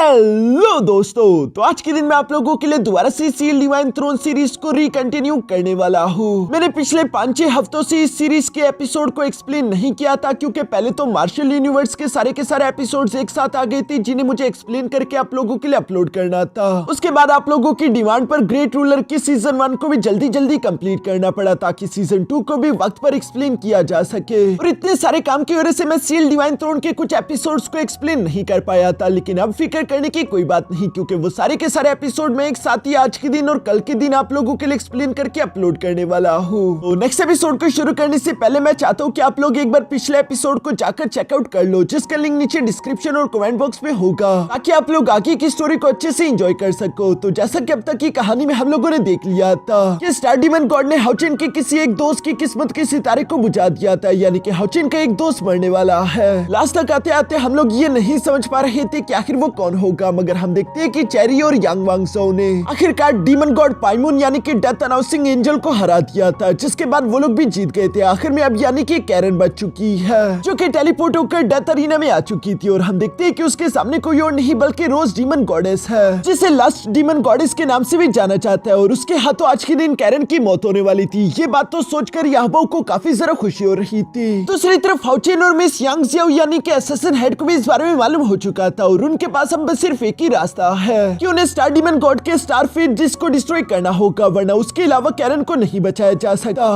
Hello दोस्तों, तो आज के दिन मैं आप लोगों के लिए दोबारा से सील डिवाइन थ्रोन सीरीज को रिकंटिन्यू करने वाला हूँ। मैंने पिछले 5-6 हफ्तों से इस सीरीज के एपिसोड को एक्सप्लेन नहीं किया था, क्योंकि पहले तो मार्शल यूनिवर्स के सारे एपिसोड्स एक साथ आ गए थे, जिन्हें मुझे एक्सप्लेन करके आप लोगों के लिए अपलोड करना था। उसके बाद आप लोगों की डिमांड पर ग्रेट रूलर की सीजन 1 को भी जल्दी कंप्लीट करना पड़ा, ताकि सीजन 2 को भी वक्त पर एक्सप्लेन किया जा सके। और इतने सारे काम की वजह से मैं सील डिवाइन थ्रोन के कुछ एपिसोड्स को एक्सप्लेन नहीं कर पाया था, लेकिन अब फिक्र करने की कोई बात नहीं, क्योंकि वो सारे के सारे एपिसोड में एक साथ ही आज के दिन और कल के दिन आप लोगों के लिए एक्सप्लेन करके अपलोड करने वाला हूँ। तो नेक्स्ट एपिसोड को शुरू करने से पहले मैं चाहता हूँ कि आप लोग एक बार पिछले एपिसोड को जाकर चेकआउट कर लो, जिसका लिंक नीचे डिस्क्रिप्शन और कमेंट बॉक्स में होगा, ताकि आप लोग आगे की स्टोरी को अच्छे से एंजॉय कर सको। तो जैसा कि अब तक की कहानी में हम लोगों ने देख लिया था कि स्टार डीमन गॉड ने हाउचिन के किसी एक दोस्त की किस्मत के सितारे को बुझा दिया था, यानी कि हाउचिन का एक दोस्त मरने वाला है। लास्ट तक आते आते हम लोग ये नहीं समझ पा रहे थे कि आखिर वो कौन होगा, मगर हम देखते हैं कि चेरी और यांग वांग सो ने आखिरकार डीमन गॉड पाइमून यानी कि डेथ अनाउंसिंग एंजल को हरा दिया था, जिसके बाद वो लोग भी जीत गए थे। आखिर में अब यानी कि कैरन बच चुकी है, जो कि टेलीपोर्ट होकर डेथ अरीना में आ चुकी थी, और हम देखते हैं कि उसके सामने कोई और नहीं बल्कि रोज डीमन गॉडेस है, जिसे लास्ट डीमन गॉडेस के नाम से भी जाना जाता है। और उसके हाथों आज के दिन कैरन की मौत होने वाली थी। ये बात तो सोचकर याहबो को काफी जरा खुशी हो रही थी। दूसरी तरफ हाउचिन और मिस यांग जियाओ यानी कि असैसिन हेड को भी इस बारे में मालूम हो चुका था, और उनके पास अब बस सिर्फ एक ही रास्ता है कि उन्हें स्टार डीमन गॉड के स्टार फीड जिसको डिस्ट्रॉय करना होगा, वरना उसके अलावा कैरन को नहीं बचाया जा सकता।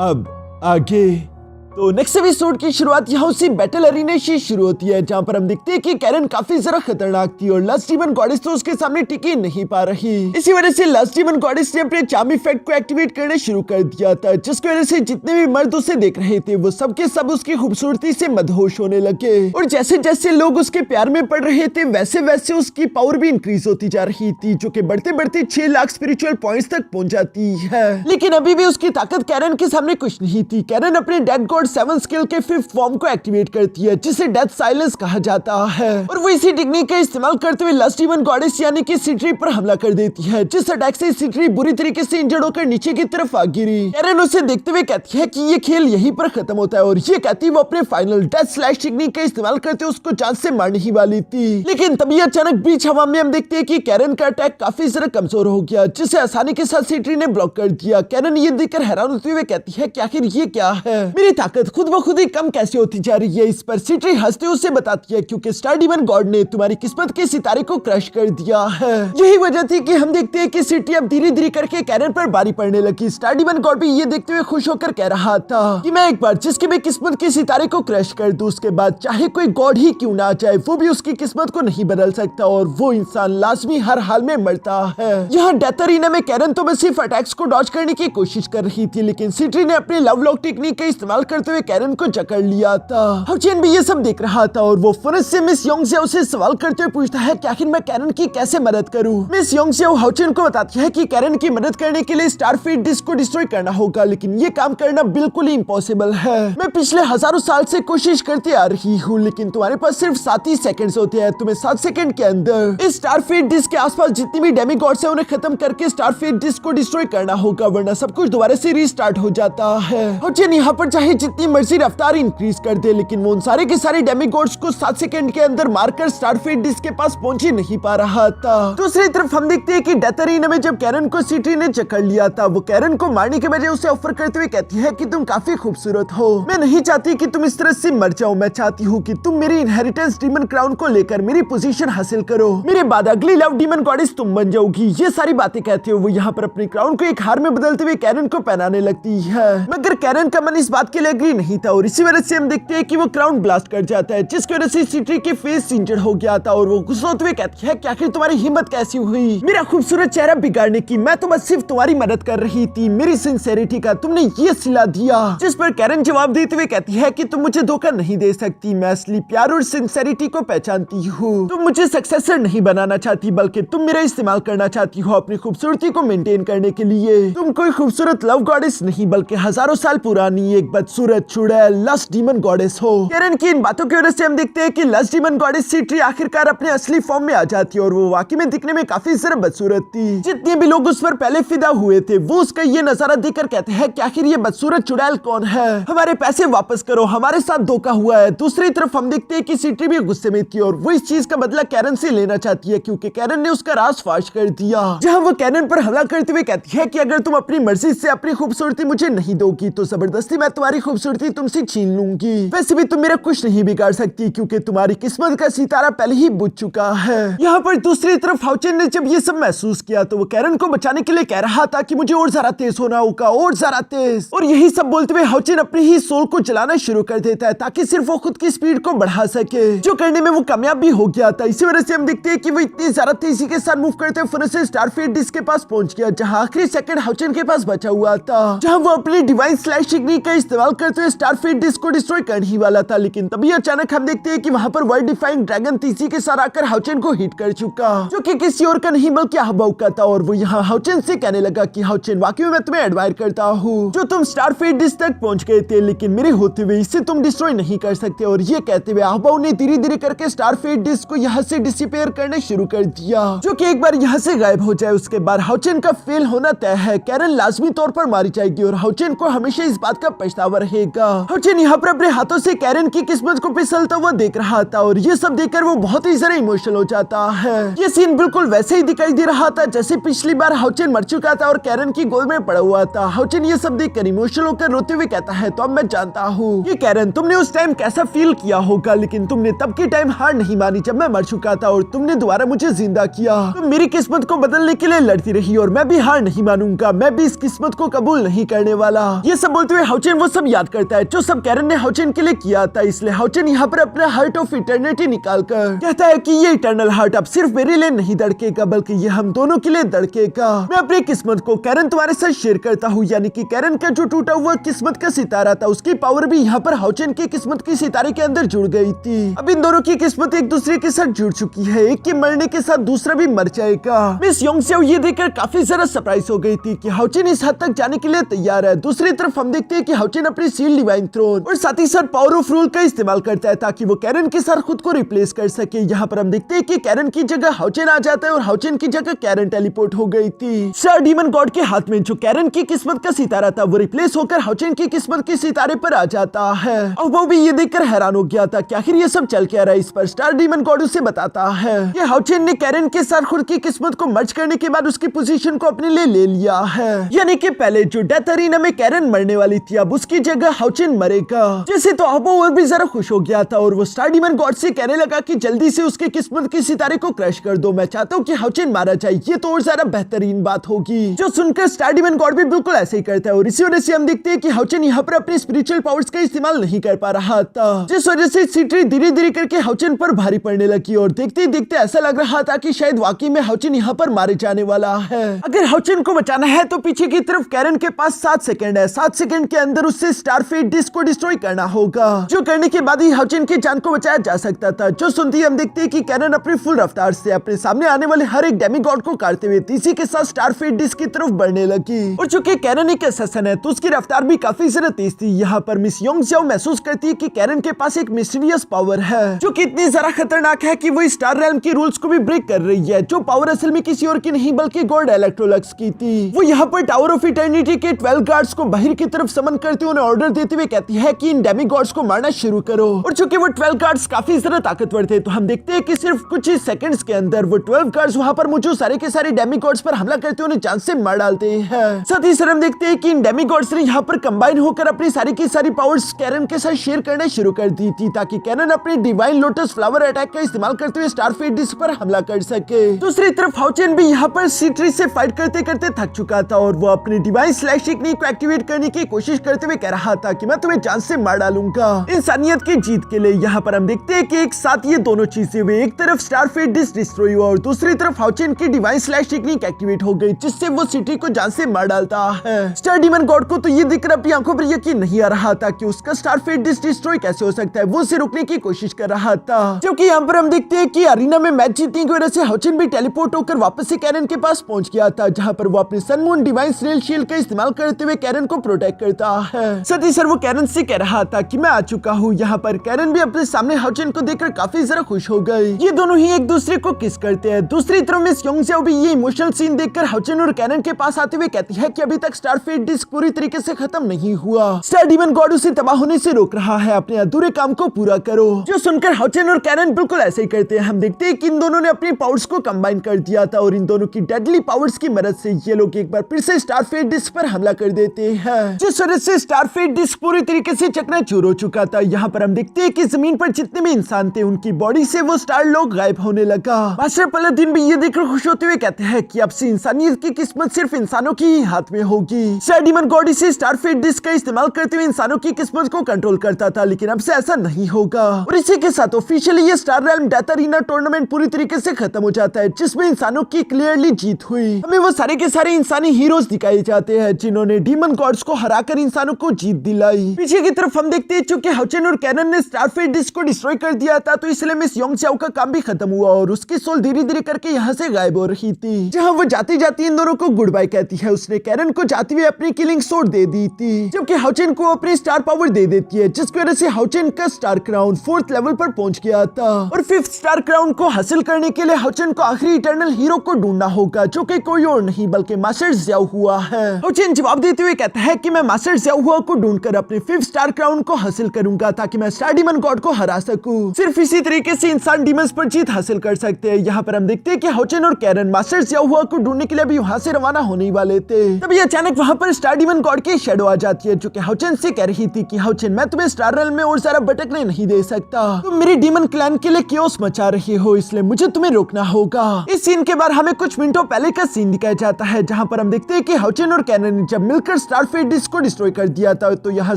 अब आगे तो नेक्स्ट एपिसोड की शुरुआत यहाँ उसी बैटल अरीना से शुरू होती है, जहाँ पर हम देखते हैं कि कैरन काफी जरा खतरनाक थी और लास्ट डीमन गॉडेस तो उसके सामने टिकी नहीं पा रही। इसी वजह से लास्ट डीमन गॉडेस ने अपने चार्म इफेक्ट को एक्टिवेट करना शुरू कर दिया था, जिसकी वजह से जितने भी मर्द उसे देख रहे थे वो सब के सब उसकी खूबसूरती से मदहोश होने लगे। और जैसे जैसे लोग उसके प्यार में पड़ रहे थे, वैसे वैसे उसकी पावर भी इंक्रीज होती जा रही थी, जो कि बढ़ते बढ़ते 6 लाख स्पिरिचुअल पॉइंट्स तक पहुंच जाती है। लेकिन अभी भी उसकी ताकत कैरन के सामने कुछ नहीं थी। कैरन अपने डेड गॉड 7 स्किल के 5th फॉर्म को एक्टिवेट करती है, जिसे डेथ साइलेंस कहा जाता है, और वो इसी टेक्निक का इस्तेमाल करते हुए लास्ट डीमन गॉडेस यानी कि सिट्री पर हमला कर देती है, जिस अटैक से सिट्री बुरी तरीके से इंजर्ड होकर नीचे की तरफ आ गिरी। कैरन उसे देखते हुए कहती है कि ये खेल यहीं पर खत्म होता है, और ये कहती वो अपने फाइनल डेथ स्लैश टेक्निक का इस्तेमाल करते उसको जान से मारने ही वाली थी। लेकिन तभी अचानक बीच हवा में हम देखते हैं कि कैरन का अटैक काफी जरा कमजोर हो गया, जिसे आसानी के साथ सिट्री ने ब्लॉक कर दिया। कैरन ये देखकर हैरान होते हुए कहती है कि आखिर ये क्या है, मेरी ताकत खुद ब खुद कम कैसे होती जा रही है। इस पर सिट्री हंसते उसे बताती है क्योंकि स्टार डीमन गॉड ने तुम्हारी किस्मत के सितारे को क्रश कर दिया है। यही वजह थी कि हम देखते हैं कि सिट्री अब धीरे धीरे करके कैरन पर बारी पड़ने लगी। स्टार डीमन गॉड भी ये देखते हुए खुश होकर कह रहा था कि मैं एक बार जिसकी भी किस्मत के सितारे को क्रश कर दूं, उसके बाद चाहे कोई गॉड ही क्यों ना आ जाए, वो भी उसकी किस्मत को नहीं बदल सकता, और वो इंसान लाजमी हर हाल में मरता है। यहाँ डेथ अरीना में कैरन तो बस सिर्फ अटैक्स को डॉज करने की कोशिश कर रही थी, लेकिन सिट्री ने अपने लव लॉक टेक्निक का इस्तेमाल करते हुए कैरन को जकड़ लिया था। हाउचिन भी ये सब देख रहा था, और वो फौरन से मिस योंग से उसे सवाल करते हुए पूछता है कि आखिर मैं कैरन की कैसे मदद करूं। मिस योंग से हाउचिन को बताती है कि कैरन की मदद करने के लिए स्टार फीड डिस्क को डिस्ट्रॉय करना होगा, लेकिन ये काम करना बिल्कुल ही इम्पॉसिबल है। मैं पिछले हजारों साल से कोशिश करते आ रही हूँ, लेकिन तुम्हारे पास सिर्फ 7 ही सेकंड्स होते हैं। तुम्हें 7 सेकंड के अंदर इस स्टार फीड डिस्क के आसपास जितनी भी डेमीगॉड्स हैं उन्हें खत्म करके स्टार फीड डिस्क को डिस्ट्रॉय करना होगा, वरना सब कुछ दोबारा से रीस्टार्ट हो जाता है। हाउचिन यहाँ पर चाहे जितनी मर्जी रफ्तार इंक्रीज कर दे, लेकिन वो उन सारे के सारे डेमीगॉड्स को 7 सेकंड के अंदर मारकर स्टारफीड डिस्क के पास पहुंच ही नहीं पा रहा था। दूसरी तरफ हम देखते हैं कि डेथ अरीना में जब कैरन को सिट्री ने जकड़ लिया था, वो कैरन को मारने के बजाय उसे ऑफर करते हुए कहती है कि तुम काफी खूबसूरत हो, मैं नहीं चाहती कि तुम इस तरह से मर जाओ, मैं चाहती हूँ कि तुम मेरी इनहेरिटेंस डीमन क्राउन को लेकर मेरी पोजीशन हासिल करो, मेरे बाद अगली लव डीमन गॉडेस तुम बन जाओगी। ये सारी बातें कहते हुए वो यहाँ पर अपनी क्राउन को एक हार में बदलते हुए कैरन को पहनाने लगती है, मगर कैरन का मन इस बात के लिए एग्री नहीं था, और इसी वजह से हम देखते हैं कि वो क्राउन ब्लास्ट कर जाता है, जिसकी वजह से सिट्री के फेस इंजर्ड हो गया था, और वो गुस्सा होते हुए कहती है कि आखिर तुम्हारी हिम्मत कैसी हुई मेरा खूबसूरत चेहरा बिगाड़ने की, मैं तो बस सिर्फ तुम्हारी मदद कर रही थी, मेरी सिंसेरिटी का तुमने ये सिला दिया। जिस पर कैरन जवाब देते हुए कहती है कि तुम मुझे धोखा नहीं दे सकती, मैं असली प्यार और सिंसेरिटी को पहचानती हूँ, तुम मुझे सक्सेसर नहीं बनाना चाहती, बल्कि तुम मेरा इस्तेमाल करना चाहती हो अपनी खूबसूरती को मेंटेन करने के लिए। तुम कोई खूबसूरत लव गॉडेस नहीं, बल्कि हजारों साल पुरानी एक बदसूरत बदसूरत चुड़ैल लस्ट डीमन गॉडेस हो। कैरन की इन बातों की वजह से हम देखते हैं कि लस्ट डीमन गॉडेस सीट्री आखिरकार अपने असली फॉर्म में आ जाती है और वो वाकई में दिखने में काफी ज्यादा बदसूरत थी। जितने भी लोग उस पर पहले फिदा हुए थे वो उसका ये नजारा देखकर कहते हैं कि आखिर ये बदसूरत चुड़ैल कौन है, हमारे पैसे वापस करो, हमारे साथ धोखा हुआ है। दूसरी तरफ हम देखते हैं कि सीट्री भी गुस्से में थी और वो इस चीज का बदला कैरन से लेना चाहती है क्योंकि कैरन ने उसका राज फाश कर दिया, जहां वो कैरन पर हमला करते हुए कहती है कि अगर तुम अपनी मर्जी से अपनी खूबसूरती मुझे नहीं दोगी तो जबरदस्ती मैं तुम्हारी खूबसूरती तुमसे छीन लूंगी। वैसे भी तुम मेरा कुछ नहीं बिगाड़ सकती क्योंकि तुम्हारी किस्मत का सितारा पहले ही बुझ चुका है। यहाँ पर दूसरी तरफ हाउचेन ने जब ये सब महसूस किया तो वो कैरन को बचाने के लिए कह रहा था कि मुझे और ज्यादा तेज होना होगा, और ज्यादा तेज। और यही सब बोलते हुए हाउचेन अपनी ही सोल को चलाना शुरू कर देता है ताकि सिर्फ वो खुद की स्पीड को बढ़ा सके, जो करने में वो कामयाब भी हो गया था। इसी वजह से हम देखते हैं कि वो इतनी ज्यादा तेजी के साथ मूव करते हुए से स्टारफील्ड डिस्क के पास पहुंच गया, जहां आखिरी सेकंड हाउचेन के पास बचा हुआ था, जहां वो अपनी डिवाइन स्लैश टेक्निक का इस्तेमाल करते हुए स्टारफील्ड डिस्क को डिस्ट्रॉय करने ही वाला था। लेकिन तभी अचानक हम देखते हैं कि वहां पर वर्ल्ड डिफाइंग ड्रैगन तेजी के साथ आकर हाउचेन को हिट कर चुका, जो कि किसी और का नहीं बल्कि अहबाउ का था। और वो यहाँ हाउचेन से कहने लगा कि हाउचेन वाकई में मैं तुम्हें एडमायर करता हूँ जो तुम स्टारफील्ड डिस्क तक पहुंच गए थे, लेकिन मेरे होते हुए इसे तुम डिस्ट्रॉय नहीं कर सकते। और ये कहते हुए अहबाउ ने धीरे धीरे करके स्टारफील्ड डिस्क को यहाँ से डिसिपेयर करना शुरू कर दिया, जो कि एक बार यहाँ से गायब हो जाए उसके बाद हाउचेन का फेल होना तय है। कैरन लाजमी तौर पर मारी जाएगी और हाउचेन को हमेशा इस बात का पछतावा रहेगा। हाउचेन यहाँ पर अपने हाथों से कैरन की किस्मत को फिसलता हुआ देख रहा था और ये सब देखकर वो बहुत ही ज्यादा इमोशनल हो जाता है। ये सीन बिल्कुल वैसे ही दिखाई दे रहा था जैसे पिछली बार हाउचेन मर चुका था और कैरन की गोद में पड़ा हुआ था। हाउचेन ये सब देखकर इमोशनल होकर रोते हुए कहता है, तो अब मैं जानता हूँ कि कैरन तुमने उस टाइम कैसा फील किया होगा, लेकिन तुमने तब के टाइम हार नहीं मानी जब मैं मर चुका था और तुमने दोबारा मुझे जिंदा किया। तुम मेरी किस्मत को बदलने के लिए लड़ती रही और मैं भी हार नहीं मानूंगा, मैं भी इस किस्मत को कबूल नहीं करने वाला। ये सब बोलते हुए हाउचेन वो सब याद करता है जो सब कैरन ने हाउचेन के लिए किया था। इसलिए हाउचेन यहाँ पर अपना हार्ट ऑफ इटर्निटी निकालकर कहता है कि ये इटर्नल हार्ट अब सिर्फ मेरे लिए नहीं धड़केगा बल्कि ये हम दोनों के लिए धड़केगा। मैं अपनी किस्मत को कैरन तुम्हारे साथ शेयर करता हूँ, यानी कि कैरन का जो टूटा हुआ किस्मत का सितारा था उसकी पावर भी यहाँ पर हाउचेन की किस्मत की सितारे के अंदर जुड़ गई थी। अब इन दोनों की किस्मत एक दूसरे के साथ जुड़ चुकी है, एक के मरने के साथ दूसरा भी मर जाएगा। मिस योंगसेओ ये देखकर काफी ज्यादा सरप्राइज हो गई थी कि हाउचेन इस हद तक जाने के लिए तैयार है। दूसरी तरफ हम देखते हैं कि हाउचेन अपनी सील डिवाइन थ्रोन और साथ ही साथ पावर ऑफ रूल का इस्तेमाल करता है ताकि वो कैरन के साथ खुद को रिप्लेस कर सके। यहाँ पर हम देखते हैं कि कैरन की जगह हाउचेन आ जाता है और हाउचेन की जगह कैरन टेलीपोर्ट हो गई थी। स्टार डीमन गॉड के हाथ में जो कैरन की किस्मत का सितारा था वो रिप्लेस होकर हाउचेन की किस्मत के सितारे पर आ जाता है और वो भी ये देखकर हैरान हो गया था कि आखिर ये सब चल क्या रहा है। इस पर स्टार डीमन गॉड उसे बताता है कि हाउचेन ने कैरन के साथ खुद की किस्मत को मर्ज करने के बाद उसकी पोजीशन को अपने लिए ले लिया है, यानी कि पहले जो डेथ अरीना में कैरन मरने वाली थी अब उसकी जगह हाउचेन मरेगा। जैसे तो अहबाउ और भी जरा खुश हो गया था और वो स्टार डीमन गॉड से कहने लगा कि जल्दी से उसके किस्मत के सितारे को क्रश कर दो, मैं चाहता हूँ कि हाउचेन मारा जाए, ये तो और ज्यादा बेहतरीन बात होगी। जो सुनकर स्टार डीमन गॉड भी बिल्कुल ऐसे ही करता है और इसी वजह से हम देखते हैं कि हाउचेन यहाँ पर अपने स्पिरिचुअल पावर्स का इस्तेमाल नहीं कर पा रहा था, जिस वजह से सीट्री धीरे धीरे करके हाउचेन पर भारी पड़ने लगी और देखते ही देखते ऐसा लग रहा था कि शायद वाकई में हाउचेन यहाँ पर मारे जाने वाला है। अगर हाउचेन को बचाना है तो पीछे की तरफ कैरन के पास 7 सेकंड है, 7 सेकंड के अंदर उससे स्टारफील्ड डिस्क को डिस्ट्रॉय करना होगा, जो करने के बाद ही हाउचेन की जान को बचाया जा सकता था। जो सुनते ही हम देखते हैं कि कैरन अपनी फुल रफ्तार से अपने सामने आने वाले हर एक डेमीगॉड को काटते हुए तेजी के साथ स्टारफील्ड डिस्क की तरफ बढ़ने लगी। और चूंकि कैरन एक असैसिन है तो उसकी रफ्तार भी काफी ज्यादा तेज थी। यहाँ पर मिस योंगसेओ महसूस करती है कि कैरन के पास एक मिस्टीरियस पावर है जो कि इतनी ज्यादा खतरनाक है कि वो स्टार रेल्म के रूल्स को भी ब्रेक कर रही है, जो पावर असल में किसी और की नहीं बल्कि गॉड इलेक्ट्रोलक्स की थी। वो यहाँ पर टावर ऑफ इटर्निटी के 12 गार्ड्स को बाहर की तरफ समन करते हुए ऑर्डर देते हुए कहती है कि इन डेमीगॉड्स को मारना शुरू करो। और चूंकि वो 12 गार्ड्स काफी ज्यादा ताकतवर थे तो हम देखते हैं कि सिर्फ कुछ ही सेकंड्स के अंदर वो 12 गार्ड्स वहां पर मौजूद सारे के सारे डेमीगॉड्स पर हमला करते हुए जान से मार डालते हैं। साथ ही हम देखते हैं कि इन डेमीगॉड्स ने यहाँ पर कंबाइन होकर अपनी सारी की सारी पावर्स कैरन के साथ शेयर करना शुरू कर दी थी ताकि कैरन अपने डिवाइन लोटस फ्लावर अटैक का इस्तेमाल करते हुए स्टारफील्ड डिस्क पर हमला कर सके। दूसरी तरफ हाउचेन भी यहाँ पर सीट्री से फाइट करते करते थक चुका था और वो अपनी डिवाइन स्लैश टेक्निक को एक्टिवेट करने की कोशिश करते हुए कह रहा था कि मैं तुम्हें जान से मार डालूंगा इंसानियत की जीत के लिए। यहाँ पर हम देखते हैं कि एक साथ ये दोनों चीजें हुई, एक तरफ स्टारफील्ड डिस्क डिस्ट्रॉय हुआ और दूसरी तरफ हाउचेन की डिवाइन स्लैश टेक्निक एक्टिवेट हो गई जिससे वो सिटी को जान से मार डालता है। स्टार डीमन गॉड को तो ये दिखकर अपनी आंखों पर यकीन नहीं आ रहा था कि उसका स्टारफील्ड डिस्क डिस्ट्रॉय कैसे हो सकता है। वो उसे रोकने की कोशिश कर रहा था, जबकि यहाँ पर हम देखते हैं कि अरीना में मैच जीतने की वजह से हाउचेन भी टेलीपोर्ट होकर वापस से कैरन के पास पहुंच गया था, जहां पर वो अपने sun moon divine snail shield का इस्तेमाल करते हुए कैरन को प्रोटेक्ट करता है। साथ साथ ही सर वो कैरन से कह रहा था कि मैं आ चुका हूँ। यहाँ पर कैरन भी अपने सामने हाउचेन को देखकर काफी ज्यादा खुश हो गई। ये दोनों ही एक दूसरे को किस करते हैं। दूसरी तरफ मिस योंगजाओ भी ये इमोशनल सीन देखकर हाउचेन और कैरन के पास आते हुए कहती है कि अभी तक स्टारफेट डिस्क पूरी तरीके से खत्म नहीं हुआ। स्टार डीमन गॉड उसे तबाह होने से रोक रहा है। अपने अधूरे काम को पूरा करो। जो सुनकर हाउचेन और कैरन बिल्कुल ऐसे ही करते हैं। हम देखते हैं कि इन दोनों ने अपनी पावर्स को कंबाइन कर दिया था और इन दोनों की डेडली पावर्स की मदद से ये लोग एक बार फिर से स्टारफेट डिस्क पर हमला कर देते हैं, जिस वजह से स्टारफेट डिस्क पूरी तरीके से चकनाचूर हो चुका था। यहाँ पर हम देखते हैं कि जमीन पर जितने भी इंसान थे उनकी बॉडी से वो स्टार लोग गायब होने लगा। मास्टर पलादिन भी ये देखकर खुश होते हुए कहते हैं कि अब से इंसानियत की किस्मत सिर्फ इंसानों की ही हाथ में होगी। स्टार डीमन गॉड इसे स्टारफेट डिस्क का इस्तेमाल करते हुए इंसानों की किस्मत को कंट्रोल करता था, लेकिन अब से ऐसा नहीं होगा। और इसी के साथ ऑफिशियली ये star realm death arena tournament पूरी तरीके से खत्म हो जाता है, जिसमें इंसानों की क्लियरली जीत हुई। हमें वो सारे के सारे इंसानी हीरोज दिखाए जाते हैं जिन्होंने डीमन गॉड्स को हराकर इंसानों को जीत दिलाई। पीछे की तरफ हम देखते हैं चूंकि हाउचेन और कैरन ने स्टारफेट डिस्क को डिस्ट्रॉय कर दिया था, तो इसलिए मिस योंगजाओ का काम भी खत्म हुआ और उसकी सोल धीरे धीरे करके यहाँ से गायब हो रही थी। जहाँ वो जाती जाती इन दोनों को गुड बाय कहती है। उसने कैरन को जाते हुए अपनी किलिंग सोड दे दी थी, जबकि हाउचेन को अपनी स्टार पावर दे देती है, जिसकी वजह से हाउचेन का स्टार क्राउन 4th लेवल पर पहुंच गया था। और 5th स्टार क्राउन को हासिल करने के लिए हाउचेन को आखिरी इटर्नल हीरो को ढूंढना होगा, जो कि कोई और नहीं बल्कि मास्टर ज़्याओ हुआ है। हाउचेन जवाब देते हुए कहता है कि मैं मास्टर ज़्याओ हुआ को ढूंढकर अपने 5th स्टार क्राउन को हासिल करूंगा ताकि मैं स्टार डीमन गॉड को हरा सकूं। सिर्फ इसी तरीके से इंसान डीमंस पर जीत हासिल कर सकते हैं। यहाँ पर हम देखते हैं कि हाउचेन और कैरन मास्टर ज़्याओ हुआ को ढूंढने के लिए भी वहां से रवाना होने वाले थे। तभी अचानक वहां पर स्टार डीमन गॉड की शैडो आ जाती है, जो कि हाउचेन से कह रही थी कि हाउचेन मैं तुम्हें स्टार रेल्म में और ज्यादा भटकने नहीं दे सकता। तुम मेरी डीमन क्लैन के लिए क्योस मचा रही हो, इसलिए मुझे तुम्हें रोकना होगा। इस सीन के बाद हमें कुछ मिनटों पहले का सीन दिखाया जाता है, जहाँ पर हम देखते हैं कि हाउचेन और कैरन ने जब मिलकर स्टारफेट डिस्क को डिस्ट्रॉय कर दिया था, तो यहाँ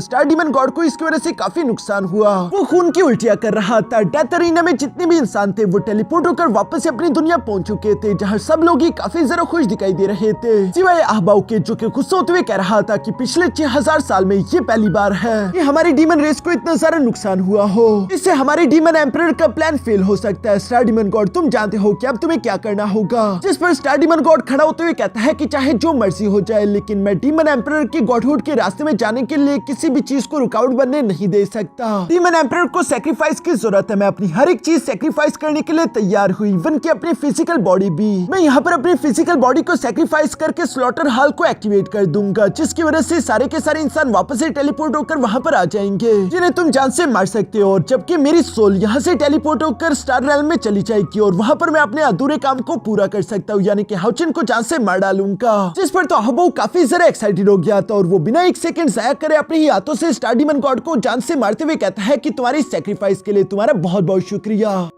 स्टार डीमन गॉड को इसकी वजह से काफी नुकसान हुआ। वो खून की उल्टियां कर रहा था। डेथ अरीना में जितने भी इंसान थे वो टेलीपोर्ट होकर वापस अपनी दुनिया पहुंच चुके थे, जहाँ सब लोग ही काफी ज्यादा खुश दिखाई दे रहे थे, सिवाय आहबाओ के, जो कि गुस्सा होते हुए कह रहा था कि पिछले 6000 साल में ये पहली बार है कि हमारी डीमन रेस को इतना सारा नुकसान हुआ हो। इससे हमारे डीमन एम्परर का प्लान फेल हो सकता है। स्टार डीमन गॉड तुम जानते हो कि अब तुम्हें क्या करना होगा। जिस पर स्टार डीमन गॉड खड़ा होते हुए कहता है कि चाहे जो मर्जी हो जाए, लेकिन मैं डीमन एम्परर की गॉडहुड के रास्ते में जाने के लिए किसी भी चीज को रुकावट बनने नहीं दे सकता। डीमन एम्परर को सैक्रिफाइस की जरूरत है। मैं अपनी हर एक चीज सैक्रिफाइस करने के लिए तैयार हुई, इवन कि अपनी फिजिकल बॉडी भी। मैं यहाँ पर अपनी फिजिकल बॉडी को सैक्रिफाइस करके स्लॉटर हॉल को एक्टिवेट कर दूंगा, जिसकी वजह से सारे के सारे इंसान वापस से टेलीपोर्ट होकर वहाँ पर आ जाएंगे, जिन्हें तुम जान से मार सकते हो। और जबकि मेरी सोल यहाँ से टेलीपोर्ट होकर स्टार रेल्म में चली जाएगी और वहाँ पर मैं अपने अधूरे काम को पूरा कर सकता हूँ, यानी कि हाउचेन को जान से मार डालूंगा। जिस पर तो आहबाओ काफी ज्यादा एक्साइटेड हो गया था और वो बिना एक सेकंड जाया करे अपने ही हाथों से स्टार डीमन गॉड को जान से मारते हुए कहता है कि तुम्हारी सैक्रिफाइस के लिए तुम्हारा बहुत बहुत शुक्रिया।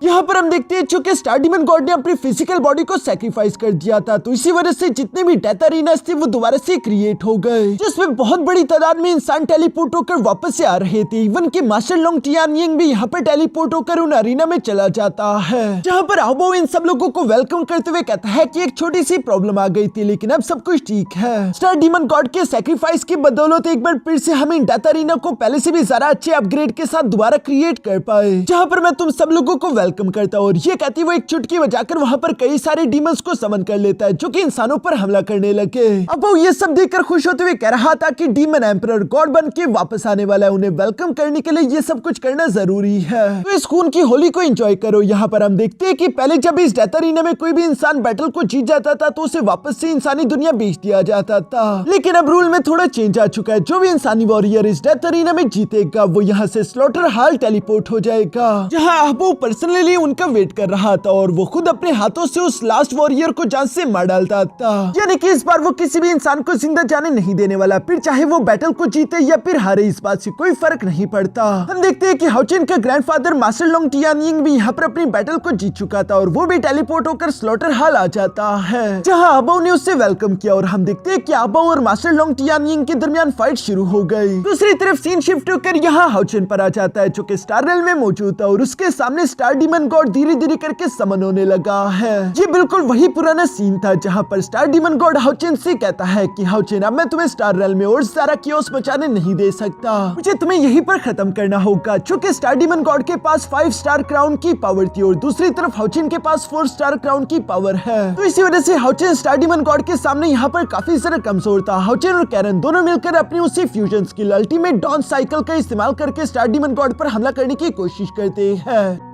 यहाँ पर हम देखते हैं चूंकि स्टार डीमन गॉड ने अपनी फिजिकल बॉडी को सैक्रिफाइस कर दिया था, तो इसी वजह से जितने भी डेथ अरीनास थे वो दोबारा से क्रिएट हो गए, जिसमें बहुत बड़ी तादाद में इंसान टेलीपोर्ट होकर वापस से आ रहे थे। इवन कि मास्टर लोंग टियानयिंग भी यहाँ पर टेलीपोर्ट होकर उन अरीना में चला जाता है, जहाँ पर आहबाओ इन सब लोगों को वेलकम करते हुए कहता है कि एक छोटी सी प्रॉब्लम आ गई थी, लेकिन अब सब कुछ ठीक है। स्टार डीमन गॉड के सैक्रिफाइस की बदौलत एक बार फिर से हम इन डेथ अरीना को पहले से भी ज्यादा अच्छे अपग्रेड के साथ दोबारा क्रिएट कर पाए, जहाँ पर मैं तुम सब लोगों को वेलकम करता और ये कहती वो एक चुटकी बजाकर वहाँ पर कई सारे डीमंस को समन कर लेता है, जो कि इंसानों पर हमला करने लगे। अब वो ये सब देखकर खुश होते हुए कह रहा था कि डीमन एम्परर गॉड बन के वापस आने वाला है, उन्हें वेलकम करने के लिए ये सब कुछ करना जरूरी है। तो इस खून की होली को एंजॉय करो। यहाँ पर हम देखते हैं कि पहले जब इस डेथ अरीना में कोई भी इंसान बैटल को जीत जाता था तो उसे वापस से इंसानी दुनिया बेच दिया जाता था, लेकिन अब रूल में थोड़ा चेंज आ चुका है। जो भी इंसानी वॉरियर इस डेथ अरीना में जीतेगा वो यहाँ से स्लॉटर हॉल टेलीपोर्ट हो जाएगा, जहाँ आहबाओ पर्सनली उनका वेट कर रहा था और वो खुद अपने हाथों से उस लास्ट वॉरियर को जान से मार डालता था। यानी कि इस बार वो किसी भी इंसान को जिंदा जाने नहीं देने वाला, फिर चाहे वो बैटल को जीते या फिर हारे, इस बात से कोई फर्क नहीं पड़ता। हम देखते हैं कि हाउचेन का ग्रैंडफादर मास्टर लोंग टियानयिंग भी यहाँ पर अपनी बैटल को जीत चुका था और वो भी टेलीपोर्ट होकर स्लॉटर हॉल आ जाता है, जहाँ आहबाओ ने उससे वेलकम किया। और हम देखते हैं कि आहबाओ और मास्टर लोंग टियानयिंग के दरमियान फाइट शुरू हो गई। दूसरी तरफ सीन शिफ्ट होकर यहाँ हाउचेन पर आ जाता है, जो कि स्टार रेल्म में मौजूद था और उसके सामने स्टार डीमन गॉड धीरे धीरे करके समन होने लगा है। ये बिल्कुल वही पुराना सीन था जहाँ पर स्टार डीमन गॉड हाउचेन से कहता है कि हाउचेन, अब मैं तुम्हें स्टार रेल में और सारा कियोस बचाने नहीं दे सकता, मुझे तुम्हें यहीं पर खत्म करना होगा। चूंकि स्टार डीमन गॉड के पास 5 स्टार क्राउन की पावर थी और दूसरी तरफ हाउचेन के पास 4 स्टार क्राउन की पावर है, तो इसी वजह से हाउचेन स्टार डीमन गॉड के सामने यहाँ पर काफी ज्यादा कमजोर था। हाउचेन और कैरन दोनों मिलकर अपनी उसी fusion skill ultimate dawn cycle का इस्तेमाल करके स्टार डीमन गॉड पर हमला करने की कोशिश करते हैं,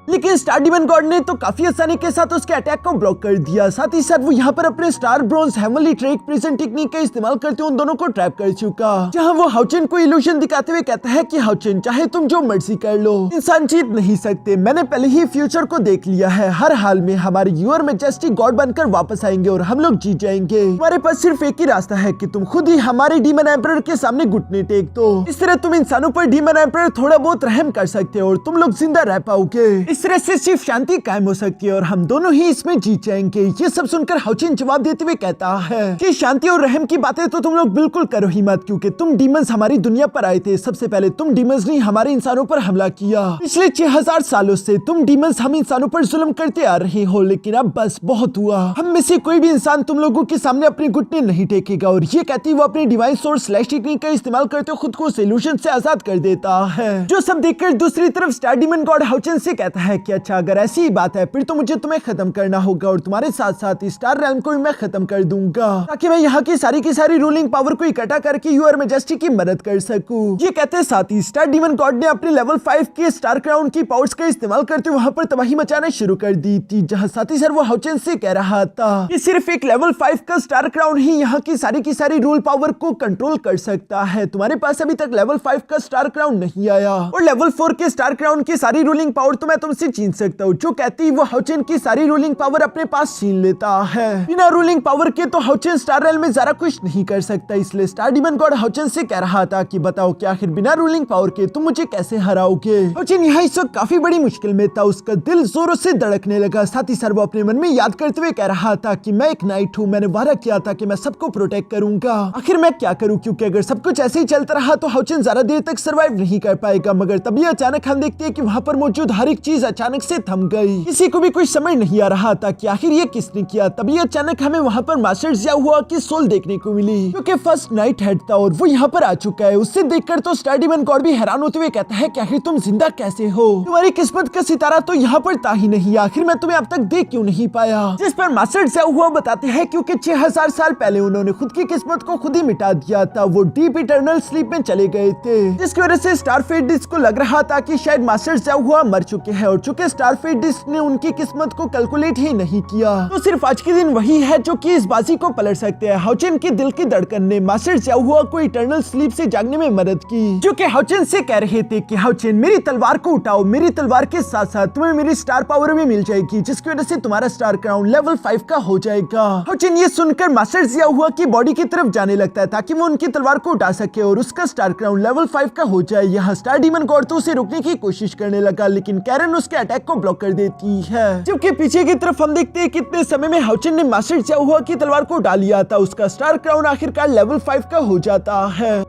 लेकिन स्टार डीमन गॉड ने तो काफी आसानी के साथ उसके अटैक को ब्लॉक कर दिया। साथ ही साथ वो यहाँ पर अपने star bronze heavenly track prison technique का इस्तेमाल करते उन दोनों को ट्रैप कर चुका, जहाँ वो हाउचेन को इल्यूजन दिखाते हुए कहता है कि हाउचेन, चाहे तुम जो मर्जी कर लो, इंसान जीत नहीं सकते, मैंने पहले ही फ्यूचर को देख लिया है, हर हाल में हमारे यूर मैजेस्टी गॉड बनकर वापस आएंगे और हम लोग जीत जाएंगे। हमारे पास सिर्फ एक ही रास्ता है कि तुम खुद ही हमारे डीमन एम्परर के सामने घुटने टेक दो, इस तरह तुम इंसानों पर डीमन एम्परर थोड़ा बहुत रहम कर सकते हो और तुम लोग जिंदा रह पाओगे। इस तरह से सिर्फ शांति कायम हो सकती है और हम दोनों ही इसमें जीत जाएंगे। ये सब सुनकर हाउचेन जवाब देते हुए कहता है कि शांति और रहम की बातें तो तुम लोग बिल्कुल करो ही मत, क्योंकि तुम डीमंस हमारी दुनिया पर आए थे, सबसे पहले तुम डीमंस ने हमारे इंसानों पर हमला किया। पिछले 6000 सालों से तुम डीमंस हम इंसानों पर जुल्म करते आ रहे हो, लेकिन अब बस बहुत हुआ, हम में से कोई भी इंसान तुम लोगों के सामने अपने घुटने नहीं टेकेगा। और ये कहती वो अपनी डिवाइन सोर्स स्लैश टेक्निक का इस्तेमाल करते खुद को इल्यूजन से आजाद कर देता है। जो सब देखकर दूसरी तरफ स्टार डीमन गॉड हाउचेन से कहता है कि अच्छा, अगर ऐसी ही बात है फिर तो मुझे तुम्हें खत्म करना होगा और तुम्हारे साथ साथ स्टार रेल्म को भी मैं खत्म कर दूंगा, ताकि मैं यहाँ की सारी रूलिंग पावर को इकट्ठा करके यूर मैजेस्टी की मदद कर सकूं। ये कहते साथ ही स्टार डीमन गॉड ने अपने लेवल 5 के स्टार क्राउन की पावर्स का इस्तेमाल करते वहां पर तबाही मचाना शुरू कर दी थी, जहाँ साथ ही सर वो हाउचेन से कह रहा था कि सिर्फ एक लेवल 5 का स्टार क्राउन ही यहाँ की सारी रूल पावर को कंट्रोल कर सकता है, तुम्हारे पास अभी तक लेवल 5 का स्टार क्राउन नहीं आया और लेवल 4 के स्टार क्राउन की सारी रूलिंग पावर तो मैं तुमसे छीन सकता हूँ। जो कहती वो हाउचेन की सारी रूलिंग पावर अपने पास छीन लेता है। बिना रूलिंग पावर के तो हाउचेन स्टार रेल में जरा कुछ नहीं कर सकता, इसलिए स्टार डीमन गॉड हाउचेन से कह रहा था कि बताओ कि आखिर बिना रूलिंग पावर के तुम मुझे कैसे हराओगे। हाउचेन यहाँ इस वक्त काफी बड़ी मुश्किल में था, उसका दिल जोरों से धड़कने लगा। साथ ही सर वो अपने मन में याद करते हुए कह रहा था कि मैं एक नाइट हूँ, मैंने वादा किया था कि मैं सबको प्रोटेक्ट करूंगा, आखिर मैं क्या करूँ, क्योंकि अगर सब कुछ ऐसे ही चलता रहा तो हाउचेन ज्यादा देर तक सर्वाइव नहीं कर पाएगा। मगर तभी अचानक हम देखते हैं कि वहाँ पर मौजूद हर एक चीज अचानक से थम गई, किसी को भी कुछ समझ नहीं आ रहा था कि आखिर ये किसने किया। तभी अचानक हमें वहाँ पर मास्टर जिया हुआ की सोल देखने को मिली, क्योंकि फर्स्ट नाइट हेड था और वो यहाँ पर आ चुका है। उससे देखकर तो स्टार डीमन गॉड भी हैरान होते हुए कहता है कि आखिर तुम जिंदा कैसे हो, तुम्हारी किस्मत का सितारा तो यहाँ पर था ही नहीं, आखिर मैं तुम्हें अब तक देख क्यों नहीं पाया। जिस पर मास्टर जिया हुआ बताते हैं क्योंकि 6000 साल पहले उन्होंने खुद की किस्मत को खुद ही मिटा दिया था, वो डीप इटर्नल स्लीप में चले गए थे, जिसकी वजह से स्टारफेट डिस्क को लग रहा था कि शायद मास्टर जिया हुआ मर चुके हैं। और चूंकि स्टारफेट डिस्क ने उनकी किस्मत को कैलकुलेट ही नहीं किया, तो सिर्फ आज के दिन वही है जो कि इस बाजी को पलट सकते हैं। हाउचेन के दिल की धड़कन ने मास्टर जिया हुआ को इटर्नल स्लीप से जागने में मदद की, जो कि हाउचेन से कह रहे थे कि हाउचेन मेरी तलवार को उठाओ, मेरी तलवार के साथ साथ तुम्हें मेरी स्टार पावर भी मिल जाएगी, जिसकी वजह से तुम्हारा स्टार क्राउन लेवल 5 का हो जाएगा। हाउचेन ये सुनकर मास्टर जिया हुआ की बॉडी की तरफ जाने लगता है ताकि वो उनकी तलवार को उठा सके और उसका स्टार क्राउन लेवल 5 का हो जाए। यहाँ स्टार डीमन गॉड तो उसे रोकने की कोशिश करने लगा, लेकिन कैरन उसके अटैक को ब्लॉक कर देती है। जबकि पीछे की तरफ हम देखते हैं कितने समय में हाउचेन ने मास्टर जिया हुआ की तलवार को उठा लिया था, उसका स्टार क्राउन आखिरकार लेवल 5 का हो जाता है।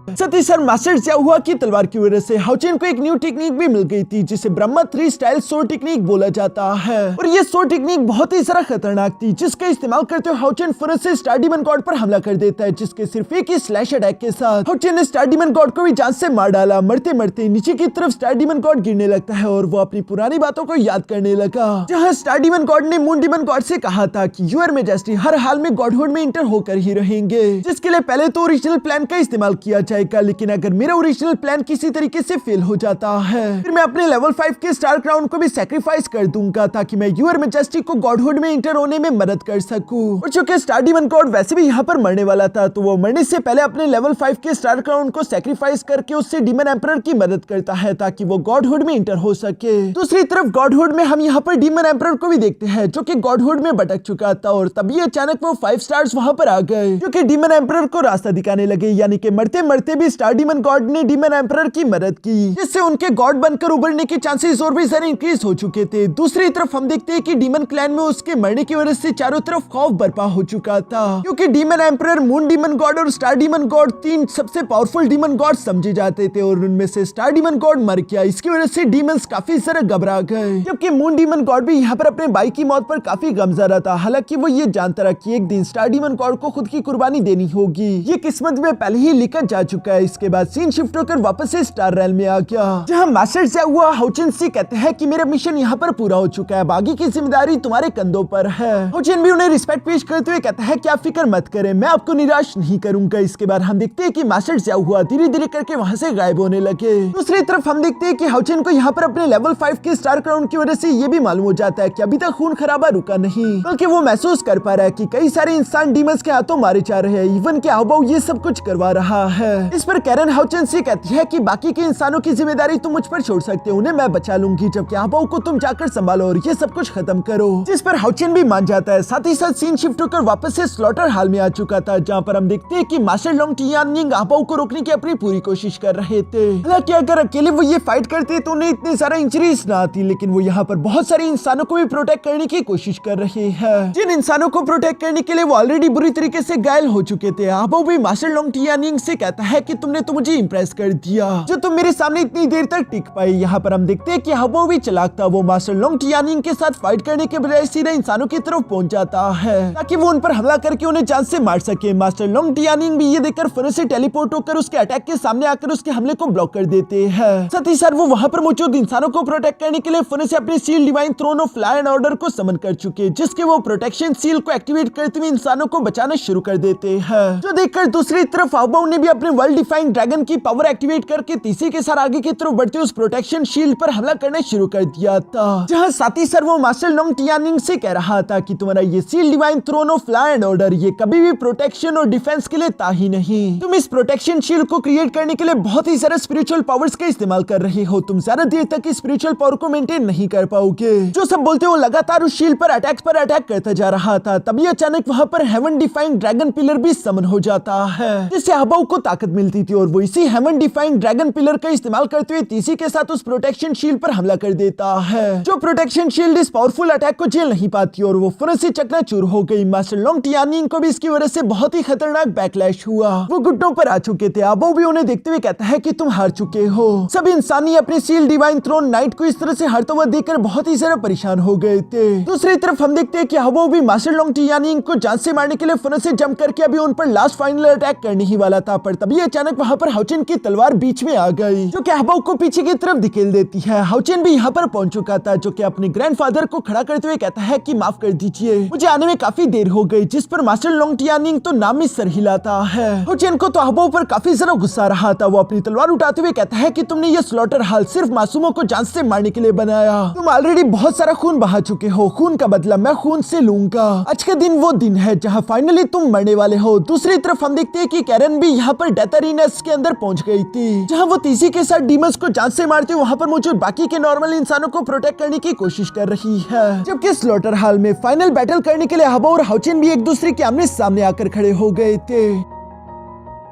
साथ ही सर मास्टर जिया हुआ की तलवार की वजह से हाउचेन को एक न्यू टेक्निक भी मिल गई थी, जिसे ब्रह्मा 3 स्टाइल सोर टेक्निक बोला जाता है। और ये सोर टेक्निक बहुत ही सारा खतरनाक थी, जिसका इस्तेमाल करते हुए हाउचेन फौरन से स्टार डीमन गॉड पर हमला कर देता है, जिसके सिर्फ एक ही स्लैश अटैक के साथ हाउचेन ने स्टार डीमन गॉड को भी जान से मार डाला। मरते मरते नीचे की तरफ स्टार डीमन गॉड गिरने लगता है और वो अपनी पुरानी बातों को याद करने लगा, जहाँ स्टार डीमन गॉड ने मून डीमन गॉड से कहा था कि यूर मैजेस्टी हर हाल में गॉडहुड में इंटर होकर ही रहेंगे, जिसके लिए पहले तो ओरिजिनल प्लान का इस्तेमाल किया जाएगा, लेकिन अगर मेरा ओरिजिनल प्लान किसी तरीके से फेल हो जाता है फिर मैं अपने लेवल 5 के स्टार क्राउन को भी सैक्रिफाइस कर दूंगा, ताकि मैं यूर मैजेस्टी को गॉडहुड में इंटर होने में मदद कर सकूं। और चूंकि स्टार डीमन गॉड वैसे भी यहाँ पर मरने वाला था, तो वो मरने से पहले अपने लेवल 5 के स्टार क्राउन को सैक्रिफाइस करके उससे डीमन एम्परर की मदद करता है, ताकि वो गॉडहुड में इंटर हो सके। दूसरी तरफ गॉडहुड में हम यहाँ पर डीमन एम्परर को भी देखते हैं, जो कि गॉडहुड में भटक चुका था, और तभी अचानक वो 5 स्टार्स वहां पर आ गए, जो कि डीमन एम्परर को रास्ता दिखाने लगे। यानी कि मरते मरते करते भी स्टार डीमन गॉड ने डीमन एम्परर की मदद की, जिससे उनके गॉड बनकर उभरने के चांसेस और भी ज्यादा इंक्रीज हो चुके थे। दूसरी तरफ हम देखते हैं कि डीमन क्लैन में उसके मरने की वजह से चारों तरफ खौफ बर्पा हो चुका था, क्योंकि demon emperor, moon demon God और स्टार डीमन गॉड तीन सबसे पावरफुल डीमन गॉड समझे जाते थे और उनमें से स्टार डीमन गॉड मर गया। इसकी वजह से डीमंस काफी सारा घबरा गए, जबकि मून डीमन गॉड भी यहाँ पर अपने भाई की मौत पर काफी गमज़दा था। हालांकि वो ये जानता रहा कि एक दिन स्टार डीमन गॉड को खुद की कुर्बानी देनी होगी। ये किस्मत में पहले ही लिखा जा चुका है। इसके बाद सीन शिफ्ट होकर वापस से स्टार रेल में आ गया, जहाँ मास्टर से हुआ हाउचिन से कहते हैं कि मेरा मिशन यहाँ पर पूरा हो चुका है, बाकी की जिम्मेदारी तुम्हारे कंधों पर है। हाउचिन भी उन्हें रिस्पेक्ट पेश करते हुए कहता है कि आप फिक्र मत करें, मैं आपको निराश नहीं करूंगा। इसके बाद हम देखते हैं कि मास्टर से हुआ धीरे धीरे करके वहाँ से गायब होने लगे। दूसरी तरफ हम देखते हैं कि हाउचिन को यहाँ पर अपने लेवल 5 के स्टार क्राउन की वजह से ये भी मालूम हो जाता है कि अभी तक खून खराबा रुका नहीं, बल्कि वो महसूस कर पा रहा है कि कई सारे इंसान डीमंस के हाथों मारे जा रहे हैं। इवन के हावभाव ये सब कुछ करवा रहा है। इस पर कैरन हाउचिन से कहती है कि बाकी के इंसानों की जिम्मेदारी तुम मुझ पर छोड़ सकते हो, उन्हें मैं बचा लूंगी, जबकि हावभाव को तुम जाकर संभालो और ये सब कुछ खत्म करो। जिस पर हाउचिन भी मान जाता है। साथ ही साथ सीन शिफ्ट होकर वापस से स्लॉटर हाल में आ चुका था, जहाँ पर हम देखते हैं कि मास्टर लोंग टियानिंग हावभाव को रोकने की अपनी पूरी कोशिश कर रहे थे। हालांकि अगर अकेले वो ये फाइट करते तो उन्हें इतनी सारा इंजरीज ना आती, लेकिन वो यहाँ पर बहुत सारे इंसानों को भी प्रोटेक्ट करने की कोशिश कर रहे हैं, जिन इंसानों को प्रोटेक्ट करने के लिए वो ऑलरेडी बुरी तरीके से घायल हो चुके थे। हावभाव भी मास्टर लोंग टियानिंग से कहता है कि तुमने तो मुझे इंप्रेस कर दिया, जो तुम मेरे सामने इतनी देर तक टिक पाई। यहाँ पर हम देखते हैं कि हावभाव भी चालाक था। वो मास्टर लोंग टियानिंग के साथ फाइट करने के बजाय सीधे इंसानों की तरफ पहुंच जाता है, ताकि वो उन पर हमला करके उन्हें जान से मार सके। मास्टर लोंग टियानिंग भी ये देखकर फिर से टेलीपोर्ट होकर उसके अटैक के सामने आकर उसके हमले को ब्लॉक कर देते हैं। साथ ही साथ वो वहाँ पर मौजूद इंसानों को प्रोटेक्ट करने के लिए फिर से अपनी seal divine throne of law and order को समन कर चुके, जिसके वो प्रोटेक्शन सील को एक्टिवेट करते हुए इंसानों को बचाना शुरू कर देते हैं। जो देखकर दूसरी तरफ हावभाव ने भी अपने वर्ल्ड डिफाइंग ड्रैगन की पावर एक्टिवेट करके तीसरे के साथ आगे की तरफ बढ़ते उस प्रोटेक्शन शील्ड पर हमला करना शुरू कर दिया था, जहाँ साथ ही साथ वो मास्टर लोंग टियानिंग से कह रहा था कि तुम्हारा ये seal divine throne of law and order ये कभी भी प्रोटेक्शन और डिफेंस के लिए था ही नहीं। तुम इस प्रोटेक्शन शील्ड को क्रिएट करने के लिए बहुत ही सारा स्पिरिचुअल पावर्स का इस्तेमाल कर रहे हो, तुम ज्यादा देर तक इस स्पिरिचुअल पावर को मेंटेन नहीं कर पाओगे। जो सब बोलते हो लगातार उस शील्ड पर अटैक करता जा रहा था। तभी अचानक वहाँ पर हेवन डिफाइंग ड्रैगन पिलर भी समन हो जाता है, जिससे हावभाव को ताकत मिलती थी और वो इसी हेवन डिफाइंग ड्रैगन पिलर का इस्तेमाल करते हुए तीसरी के साथ उस प्रोटेक्शन शील्ड पर हमला कर देता है। जो प्रोटेक्शन शील्ड इस पावरफुल अटैक को झेल नहीं पाती और वो फिर से चकनाचूर हो गई। मास्टर लोंग टियानिंग को भी इसकी वजह से बहुत ही खतरनाक बैकलैश हुआ। वो घुटनों पर आ चुके थे। हावभाव भी उन्हें देखते हुए कहता है कि तुम हार चुके हो। सब इंसानी अपने सील डिवाइन थ्रोन नाइट को इस तरह से हारता हुआ देखकर बहुत ही ज्यादा परेशान हो गए थे। दूसरी तरफ हम देखते हैं कि हावभाव भी मास्टर लोंग टियानिंग को जान से मारने के लिए फिर से जंप करके अभी उन पर लास्ट फाइनल अटैक करने ही वाला था, पर तभी अचानक वहाँ पर हाउचिन की तलवार बीच में आ गई, जो कि हावभाव को पीछे की तरफ धकेल देती है। हाउचिन भी यहाँ पर पहुंच चुका था, जो कि अपने ग्रैंडफादर को खड़ा करते हुए कहता है कि माफ कर दीजिए, मुझे आने में काफी देर हो गई। जिस पर मास्टर लोंग टियानिंग तो नाम में सर हिलाता है। हाउचिन को तो हावभाव पर काफी ज्यादा गुस्सा रहा था। वो अपनी तलवार उठाते हुए कहता है कि तुमने ये स्लॉटर हाल सिर्फ मासूमों को जान से मारने के लिए बनाया। तुम ऑलरेडी बहुत सारा खून बहा चुके हो, खून का बदला मैं खून से लूंगा। आज का दिन वो दिन है जहाँ फाइनली तुम मरने वाले हो। दूसरी तरफ हम देखते हैं कि कैरन भी यहाँ पर डेथ अरीनास के अंदर पहुंच गई थी, जहाँ वो तीसरी के साथ डीमंस को जान से मारते हुए वहाँ पर मौजूद बाकी के नॉर्मल इंसानों को प्रोटेक्ट करने की कोशिश कर रही है। जबकि स्लॉटर हाल में फाइनल बैटल करने के लिए हावभाव और हाउचिन भी एक दूसरे के आमने सामने आकर खड़े हो गए थे।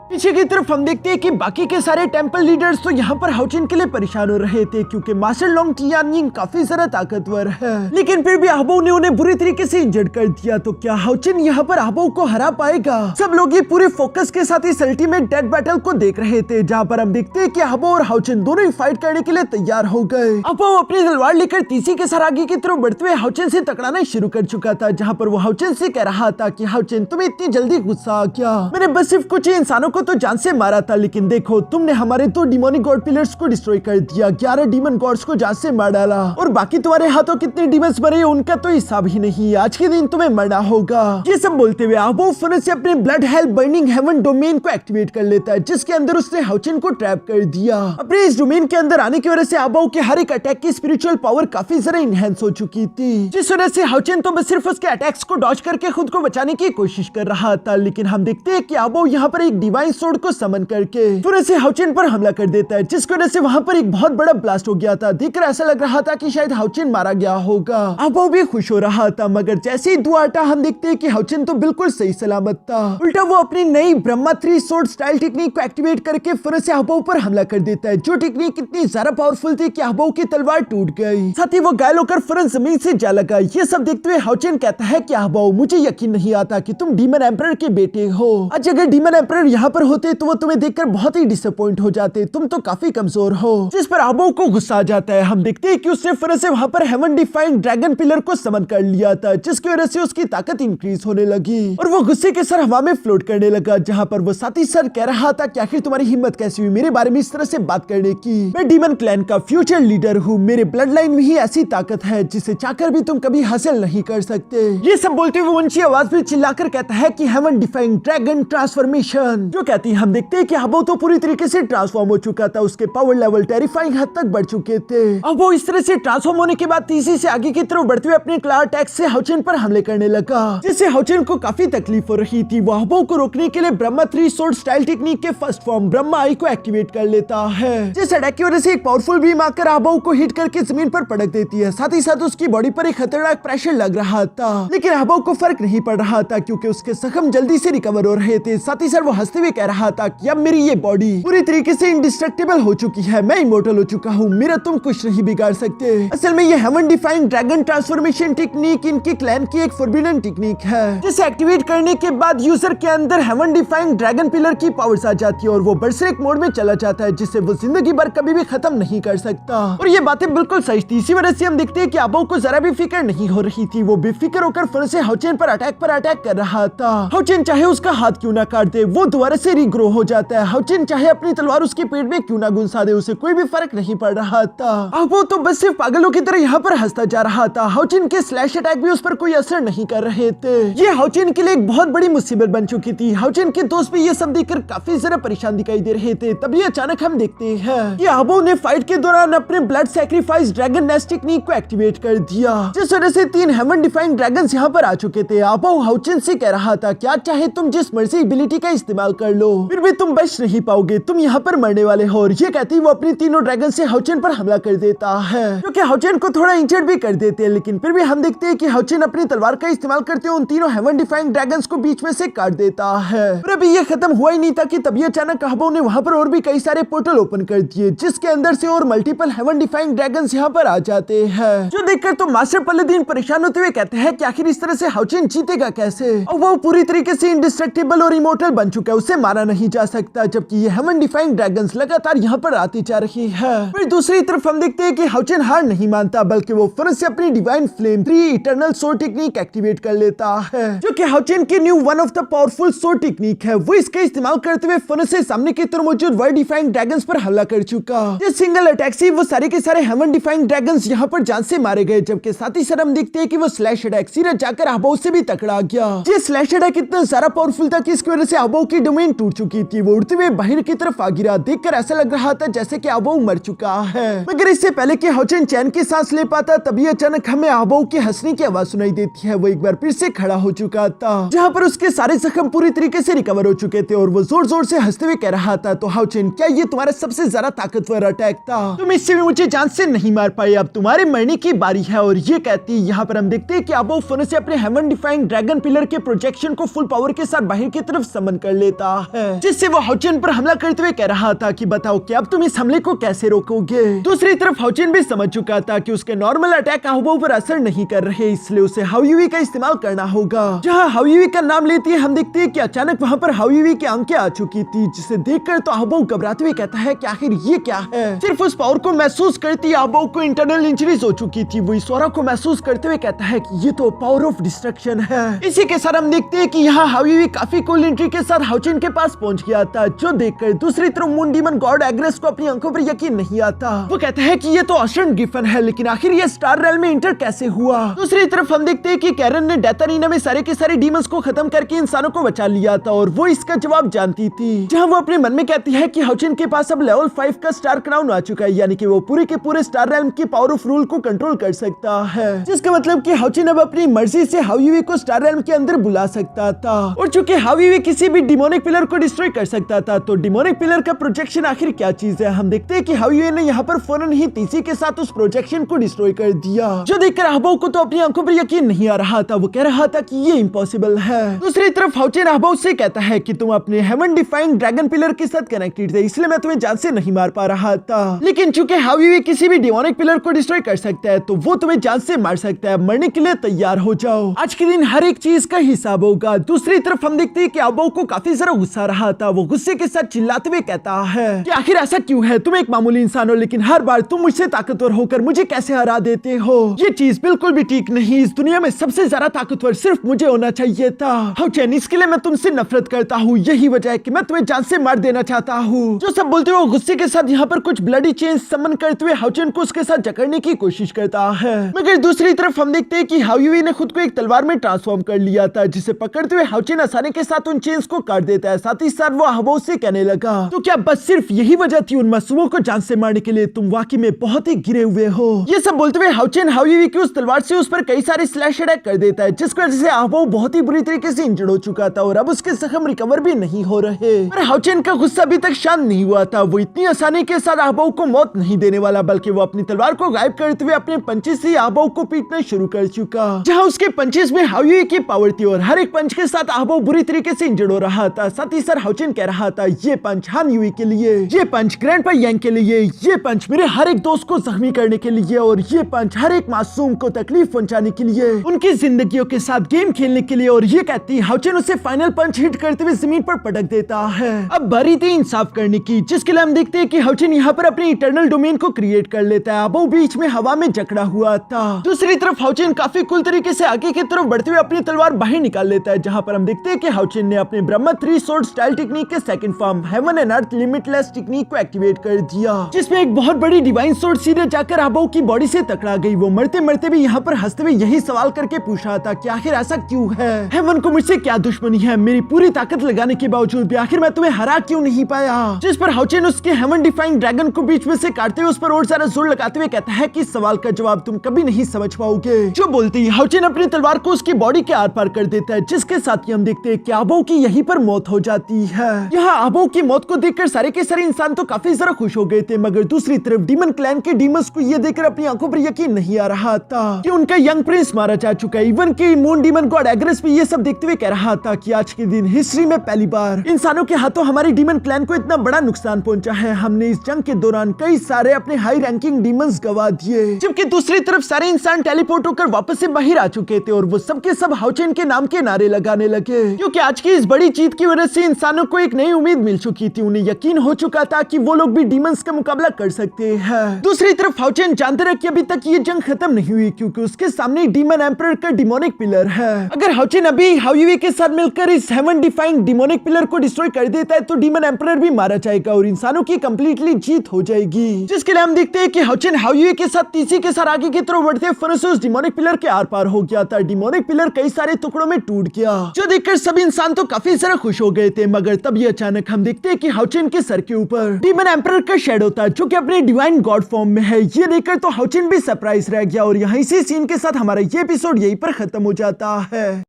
पीछे की तरफ हम देखते हैं कि बाकी के सारे टेंपल लीडर्स तो यहाँ पर हाउचिन के लिए परेशान हो रहे थे, क्योंकि मास्टर लोंग टियानिंग काफी ज्यादा ताकतवर है, लेकिन फिर भी हावभाव ने उन्हें बुरी तरीके से इंजर्ड कर दिया। तो क्या हाउचिन यहाँ पर हावभाव को हरा पाएगा? सब लोग ये पूरे फोकस के साथ इस अल्टीमेट डेथ बैटल को देख रहे थे, जहाँ पर हम देखते हैं कि हावभाव और हाउचिन दोनों ही फाइट करने के लिए तैयार हो गए। हावभाव अपनी तलवार लेकर तीसरी के साथ आगे की तरफ बढ़ते हुए हाउचिन से टकराना शुरू कर चुका था, जहाँ पर वो हाउचिन से कह रहा था कि हाउचिन तुम्हें इतनी जल्दी गुस्सा आ गया, मैंने बस सिर्फ कुछ ही इंसानों को तो जान से मारा था, लेकिन देखो तुमने हमारे दो डिमोनिक गॉड पिलर्स को डिस्ट्रॉय कर दिया, 11 डीमन गॉड्स को जान से मार डाला, और बाकी तुम्हारे हाथों कितने डीमंस मरे उनका तो हिसाब ही नहीं। आज के दिन तुम्हें मरना होगा। ये सब बोलते हुए हावभाव फिर से अपने blood hell burning heaven domain को एक्टिवेट कर लेता है, जिसके अंदर उसने हाउचिन को ट्रैप कर दिया। अपने इस डोमेन के अंदर आने की वजह से हावभाव के हर एक अटैक की स्पिरिचुअल पावर काफी ज्यादा इनहेंस हो चुकी थी, जिस वजह से हाउचिन तो बस सिर्फ उसके अटैक्स को डॉज करके खुद को बचाने की कोशिश कर रहा था। लेकिन हम देखते हैं कि हावभाव यहाँ पर एक डिवाइन डिवाइन सोर्ड को समन करके फिर से हाउचिन पर हमला कर देता है, जिसकी वजह से वहाँ पर एक बहुत बड़ा ब्लास्ट हो गया था। देखकर ऐसा लग रहा था कि शायद हाउचिन मारा गया होगा। अब वो भी खुश हो रहा था, मगर जैसे ही धुआं हटा हम देखते हैं कि हाउचिन तो बिल्कुल सही सलामत था। उल्टा वो अपनी नई ब्रह्मा 3 सोर्ड स्टाइल टेक्निक को एक्टिवेट करके फिर से अहबो पर हमला कर देता है, जो टेक्निक इतनी ज्यादा पावरफुल थी कि अहबो की तलवार टूट गई। साथ ही वो घायल होकर फिर जमीन से जा लगा। ये सब देखते हुए हाउचिन कहता है कि अहबो, मुझे यकीन नहीं आता कि तुम डीमन एम्परर के बेटे हो। आज अगर डीमन एम्परर यहाँ पर होते तो वो तुम्हें देखकर बहुत ही डिसअपॉइंट हो जाते, तुम तो काफी कमजोर हो। जिस पर अहबो को गुस्सा आ जाता है। हम देखते हैं कि उसने फिर से वहाँ पर हेवन डिफाइंड ड्रैगन पिलर को समन कर लिया था, जिसकी वजह से उसकी ताकत इंक्रीज होने लगी और वो गुस्से के साथ हवा में फ्लोट करने लगा। जहाँ पर वो साथी सर कह रहा था कि आखिर तुम्हारी हिम्मत कैसी हुई मेरे बारे में इस तरह से बात करने की। मैं डीमन क्लैन का फ्यूचर लीडर हूँ, मेरे ब्लड लाइन में ही ऐसी ताकत है जिसे चाहकर भी तुम कभी हासिल नहीं कर सकते। ये सब बोलते हुए ऊंची आवाज में चिल्लाकर कहता है कि हेवन डिफाइंड ड्रैगन ट्रांसफॉर्मेशन। जो कहती है हम देखते हैं कि अहबो तो पूरी तरीके से ट्रांसफॉर्म हो चुका था, उसके पावर लेवल टेरिफाइंग हद तक बढ़ चुके थे। अब वो इस तरह से ट्रांसफॉर्म होने के बाद तेजी से आगे की तरफ बढ़ते हुए अपने क्लार अटैक से हाउचिन पर हमले करने लगा, जिससे हाउचिन को काफी तकलीफ हो रही थी। वो अहबो को रोकने के लिए ब्रह्मा 3 सोर्ड स्टाइल टेक्निक के फर्स्ट फॉर्म ब्रह्मा आई को एक्टिवेट कर लेता है, जिस अटैक की वजह से एक पावरफुल बीम आकर अहबो को हिट करके जमीन पर पटक देती है। साथ ही साथ उसकी बॉडी पर एक खतरनाक प्रेशर लग रहा था, लेकिन अहबो को फर्क नहीं पड़ रहा था क्योंकि उसके जख्म जल्दी से रिकवर हो रहे थे। साथ ही साथ वो हंसते हुए कह रहा था कि अब मेरी ये बॉडी पूरी तरीके से इंडिस्ट्रक्टेबल हो चुकी है, मैं इमोर्टल हो चुका हूँ, मेरा तुम कुछ नहीं बिगाड़ सकते। असल में ये heaven defined dragon transformation technique इनके क्लैन की एक फॉरबिडन टेक्निक है, जिसे एक्टिवेट करने के बाद यूजर के अंदर हेवन डिफाइंड ड्रैगन पिलर की पावर्स आ जाती है और वो बर्सरेक मोड में चला जाता है, जिसे वो जिंदगी भर कभी भी खत्म नहीं कर सकता। और ये बातें बिल्कुल सही थी। इसी वजह से हम देखते हैं कि अहबो को जरा भी फिक्र नहीं हो रही थी। वो बेफिक्र होकर फिर से हाउचिन पर अटैक कर रहा था। हाउचिन चाहे उसका हाथ क्यों ना काट दे, वो दोबारा से रीग्रो हो जाता है। हाउचिन चाहे अपनी तलवार उसके पेट में क्यों ना घुसा दे, उसे कोई भी फर्क नहीं पड़ रहा था। अब वो तो बस सिर्फ पागलों की तरह यहाँ पर हंसता जा रहा था। हाउचिन के स्लैश अटैक भी उस पर कोई असर नहीं कर रहे थे। ये हाउचिन के लिए एक बहुत बड़ी मुसीबत बन चुकी थी। हाउचिन के दोस्त भी ये सब देखकर काफी ज्यादा परेशान दिखाई दे रहे थे। तभी अचानक हम देखते हैं कि अहबो ने फाइट के दौरान अपने blood sacrifice dragon nest technique को एक्टिवेट कर दिया, जिस वजह से 3 हेवन डिफाइंड ड्रैगन्स यहाँ पर आ चुके थे। अहबो हाउचिन से कह रहा था क्या चाहे तुम जिस मर्जी एबिलिटी का इस्तेमाल कर लो, फिर भी तुम बच नहीं पाओगे, तुम यहाँ पर मरने वाले हो। और ये कहती वो अपनी तीनों ड्रैगन से हाउचिन पर हमला कर देता है, क्योंकि हाउचिन को थोड़ा इंजर्ड भी कर देते हैं। लेकिन फिर भी हम देखते हैं कि हाउचिन अपनी तलवार का इस्तेमाल करते हुए उन तीनों हेवन डिफाइंड ड्रैगन्स को बीच में से काट देता है। और अभी ये खत्म हुआ ही नहीं था कि तभी अचानक अहबो ने वहाँ पर और भी कई सारे पोर्टल ओपन कर दिए, जिसके अंदर से और मल्टीपल हेवन डिफाइंड ड्रैगन्स यहाँ पर आ जाते हैं, जो देखकर तो मास्टर पलेदिन परेशान होते हुए कहते हैं कि आखिर इस तरह से हाउचिन जीतेगा कैसे। और वो पूरी तरीके से इंडिस्ट्रक्टेबल और इमोर्टल बन चुका है, उसे मारा नहीं जा सकता। जबकि ये हेवन डिफाइंड ड्रैगन्स लगातार यहाँ पर आती जा रही है। फिर दूसरी तरफ हम देखते हैं कि हाउचिन हार नहीं मानता, बल्कि वो फिर से अपनी divine flame 3 eternal sword technique activate कर लेता है, जो कि हाउचिन की new one of the powerful sword technique है। वो इसका इस्तेमाल करते हुए फिर से सामने की तरफ मौजूद वर्ल्ड डिफाइंड ड्रैगन्स पर हमला कर चुका। जिस सिंगल अटैक से वो सारे के सारे हेवन डिफाइंड ड्रैगन्स यहाँ पर जान से मारे गए। जबकि साथ ही साथ हम देखते हैं कि वो स्लैश अटैक सीधा जाकर अहबो से भी तकड़ा गया। ये स्लैश अटैक इतना सारा पावरफुल था कि इसकी वजह से अहबो की डोमेन टूट चुकी थी। वो उड़ते हुए बाहर की तरफ आ गिरा। देखकर ऐसा लग रहा था जैसे कि अहबो मर चुका है। मगर इससे पहले कि हाउचिन चैन की सांस ले पाता, तभी अचानक हमें अहबो की हंसने की आवाज सुनाई देती है। वो एक बार फिर से खड़ा हो चुका था, जहाँ पर उसके सारे जख्म पूरी तरीके से रिकवर हो चुके थे और वो जोर जोर से हंसते हुए कह रहा था, तो हाउचिन क्या ये तुम्हारा सबसे ज्यादा ताकतवर अटैक था? तुम इससे भी मुझे जान से नहीं मार पाए, अब तुम्हारे मरने की बारी है। और ये कहती यहाँ पर हम देखते हैं कि अहबो फिर से अपने हेवन डिफाइंड ड्रैगन पिलर के प्रोजेक्शन को फुल पावर के साथ बाहर की तरफ समन कर लेता है, जिससे वो हाउचिन पर हमला करते हुए कह रहा था कि बताओ कि अब तुम इस हमले को कैसे रोकोगे। दूसरी तरफ हाउचिन भी समझ चुका था कि उसके नॉर्मल अटैक अहबो पर असर नहीं कर रहे, इसलिए उसे हाउयुई का इस्तेमाल करना होगा। जहाँ हाउयुई का नाम लेती है हम देखते हैं कि अचानक वहाँ पर हाउयुई की आंखें आ चुकी थी, जिसे देखकर तो अहबो घबराते हुए कहता है कि आखिर ये क्या है। सिर्फ उस पावर को महसूस करती अहबो को इंटरनल इंजरीज हो चुकी थी। वो इस ऑरा को महसूस करते हुए कहता है कि ये तो पावर ऑफ डिस्ट्रक्शन है। इसी के साथ हम देखते हैं कि यहाँ हाउयुई काफी कूल एंट्री के साथ हाउचिन के पास पहुंच गया था, जो देखकर दूसरी तरफ मून डीमन गॉड एग्रेस को अपनी आंखों पर यकीन नहीं आता। वो कहता है कि ये तो ऑस्ट्रन गिफन है, लेकिन आखिर ये स्टार रेल में इंटर कैसे हुआ। दूसरी तरफ हम देखते हैं कि कैरन ने डेथ अरीना में सारे के सारे डीमंस को खत्म करके इंसानों को बचा लिया था और वो इसका जवाब जानती थी। जहाँ वो अपने मन में कहती है कि हाउचिन के पास अब लेवल 5 का स्टार क्राउन आ चुका है, यानी कि वो पूरे के पूरे स्टार रेल्म की पावर ऑफ रूल को कंट्रोल कर सकता है, जिसका मतलब कि हाउचिन अब अपनी मर्जी से हाउयुई को स्टार रेल्म के अंदर बुला सकता था। और चूंकि हाउयुई किसी भी डिमोनिक पिलर पिलर को डिस्ट्रॉय कर सकता था, तो डिमोनिक पिलर का प्रोजेक्शन आखिर क्या चीज है? हम देखते हैं कि हाउ यू ने यहाँ पर फौरन ही तीसी के साथ उस प्रोजेक्शन को डिस्ट्रॉय कर दिया, जो देखकर आहबो को तो अपनी आंखों पर यकीन नहीं आ रहा था। वो कह रहा था कि ये इम्पॉसिबल है। दूसरी तरफ हाउचेन आहबो से कहता है कि तुम अपने हेवन डिफाइंग ड्रैगन पिलर के साथ कनेक्टेड थे, इसलिए मैं तुम्हें जान से नहीं मार पा रहा था। लेकिन चूंकि हाउ यू किसी भी डिमोनिक पिलर को डिस्ट्रॉय कर सकता है, तो वो तुम्हें जान से मार सकता है। मरने के लिए तैयार हो जाओ, आज के दिन हर एक चीज का हिसाब होगा। दूसरी तरफ हम देखते हैं कि आहबो को काफी ज्यादा गुस्सा रहा था। वो गुस्से के साथ चिल्लाते हुए कहता है कि आखिर ऐसा क्यों है? तुम एक मामूली इंसान हो, लेकिन हर बार तुम मुझसे ताकतवर होकर मुझे कैसे हरा देते हो? ये चीज बिल्कुल भी ठीक नहीं। इस दुनिया में सबसे ज्यादा ताकतवर सिर्फ मुझे होना चाहिए था। हाउचेन, इसके लिए मैं तुमसे नफरत करता हूँ। यही वजह है कि मैं तुम्हें जान से मार देना चाहता हूँ। जो सब बोलते हुए गुस्से के साथ यहाँ पर कुछ ब्लडी चेन समन करते हुए हाउचेन को उसके साथ जकड़ने की कोशिश करता है। मगर दूसरी तरफ हम देखते हैं कि हाउ यू ने खुद को एक तलवार में ट्रांसफॉर्म कर लिया था, जिसे पकड़ते हुए हाउचेन आसानी के साथ उन चेन्स को काट देता है। साथ ही साथ वो आहबो से कहने लगा, तो क्या बस सिर्फ यही वजह थी उन मासूमों को जान से मारने के लिए? तुम वाकई में बहुत ही गिरे हुए हो। ये सब बोलते हुए हाउचेन हाउ यू की उस तलवार से उस पर कई सारे स्लैश अटैक कर देता है, जिसकी वजह से आहबो बहुत ही बुरी तरीके से इंजर्ड हो चुका था और अब उसके जख्म रिकवर भी नहीं हो रहे। पर हाउचेन का गुस्सा अभी तक शांत नहीं हुआ था। वो इतनी आसानी के साथ आहबो को मौत नहीं देने वाला, बल्कि वो अपनी तलवार को गायब करते हुए अपने पंचेस से आहबो को पीटना शुरू कर चुका। जहां उसके पंचेस में हाउ यू की पावर थी और हर एक पंच के साथ आहबो बुरी तरीके से इंजर्ड हो रहा था। साथ ही साथ हाउचेन कह रहा था, ये पंच हान यूई के लिए, ये पंच ग्रैंडपा यांग के लिए, ये पंच मेरे हर एक दोस्त को जख्मी करने के लिए और ये पंच हर एक मासूम को तकलीफ पहुंचाने के लिए, उनकी जिंदगियों के साथ गेम खेलने के लिए। और ये कहती हाउचेन उसे फाइनल पंच हिट करते हुए जमीन पर पटक देता है। अब बारी थी इंसाफ करने की, जिसके लिए हम देखते हैं कि हाउचेन यहाँ पर अपने इटर्नल डोमेन को क्रिएट कर लेता है। अब वो बीच में हवा में जकड़ा हुआ था। दूसरी तरफ हाउचेन काफी कूल तरीके से आगे की तरफ बढ़ते हुए अपनी तलवार बाहर निकाल लेता है, जहां पर हम देखते हैं कि हाउचेन ने अपने ब्रह्मा 3 स्वॉर्ड स्टाइल टेक्निक के second form heaven and earth limitless technique को एक्टिवेट कर दिया, जिसमें एक बहुत बड़ी डिवाइन स्वॉर्ड सीधे जाकर आहबो की बॉडी से टकरा गई। वो मरते मरते भी यहाँ पर हंसते हुए यही सवाल करके पूछा था कि आखिर ऐसा क्यों है? हेवन को मुझसे क्या दुश्मनी है? मेरी पूरी ताकत लगाने के बावजूद भी आखिर मैं तुम्हें हरा क्यों नहीं पाया? जिस पर हाउचेन उसके हेवन डिफाइंग ड्रैगन को बीच में से काटते हुए उस पर और ज्यादा जोर लगाते हुए कहता है कि इस सवाल का जवाब तुम कभी नहीं समझ पाओगे। जो बोलती है हाउचेन अपनी तलवार को उसकी बॉडी के आर पार कर देता है, जिसके साथ ही हम देखते हैं कि आहबो की यहीं पर मौत हो जाती है। यहाँ आहबो की मौत को देखकर सारे के सारे इंसान तो काफी ज्यादा खुश हो गए थे, मगर दूसरी तरफ डीमन क्लैन के डीमंस को ये देखकर अपनी आंखों पर यकीन नहीं आ रहा था कि उनका यंग प्रिंस मारा जा चुका है। इवन की मून डीमन गॉड एग्रेस भी ये सब देखते हुए कह रहा था कि आज के दिन हिस्ट्री में पहली बार इंसानों के हाथों हमारी डीमन क्लैन को इतना बड़ा नुकसान पहुंचा है। हमने इस जंग के दौरान कई सारे अपने हाई रैंकिंग डीमंस गवा दिए, जबकि दूसरी तरफ सारे इंसान टेलीपोर्ट होकर वापस से बाहर आ चुके थे और वो सबके सब हाउचेन के नाम के नारे लगाने लगे, क्योंकि आज की इस बड़ी जीत की वजह से इंसानों को एक नई उम्मीद मिल चुकी थी। उन्हें यकीन हो चुका था कि वो लोग भी डीमंस का मुकाबला कर सकते हैं। दूसरी तरफ हाउचेन जानते रहे कि अभी तक ये जंग खत्म नहीं हुई, क्योंकि उसके सामने डीमन एम्परर का डिमोनिक पिलर है। अगर हाउचेन अभी हाउ यू के साथ मिलकर इस हेवन डिफाइंग डिमोनिक पिलर को डिस्ट्रॉय कर देता है, तो डीमन एम्परर भी मारा जाएगा और इंसानों की कंप्लीटली जीत हो जाएगी। जिसके लिए हम देखते हैं कि हाउचेन हाउ यू के साथ तीसरी के साथ आगे की तरफ बढ़ते फनस उस डिमोनिक पिलर के आर पार हो गया था। डिमोनिक पिलर कई सारे टुकड़ों में टूट गया, जो देखकर सभी इंसान तो काफी ज्यादा खुश हो गए थे। मगर तब ये अचानक हम देखते हैं कि हाउचेन के सर के ऊपर डीमन एम्परर का शैडो था, जो कि अपने डिवाइन गॉड फॉर्म में है। ये देखकर तो हाउचेन भी सरप्राइज रह गया और यहाँ इसी सीन के साथ हमारा ये एपिसोड यहीं पर खत्म हो जाता है।